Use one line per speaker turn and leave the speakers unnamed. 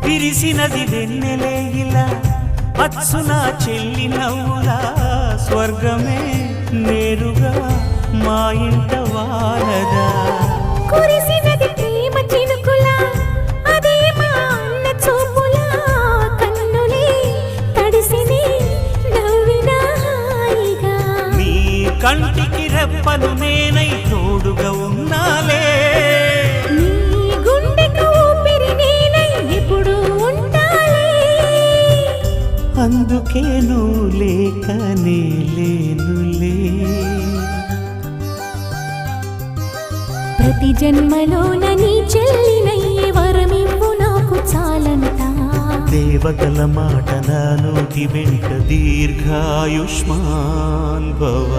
విరిసినది వెన్నెలే ఇలా అచ్చున చెల్లి నవ్వులా స్వర్గమే నేరుగా మా ఇంట వాలదా
కురిసినది ప్రేమ చినుకులా అదే మా అన్న చూపులా కన్నులే తడిసిని నవ్వినా హాయిగా
నీ కంటికి రెప్పలు నేనై తోడుగా ఉన్నాలే
నీ గుండెకు ఊపిరి నేనై ఎప్పుడు ఉంటాలే
అందుకే నువ్వు లేకనే లేనులే
ప్రతి జన్మలోన నీ చెల్లినయ్యే వరమివ్వు నాకు చాలంట
దేవతల మాట నా నోటి వెంట దీర్ఘాయుష్మాన్ భవ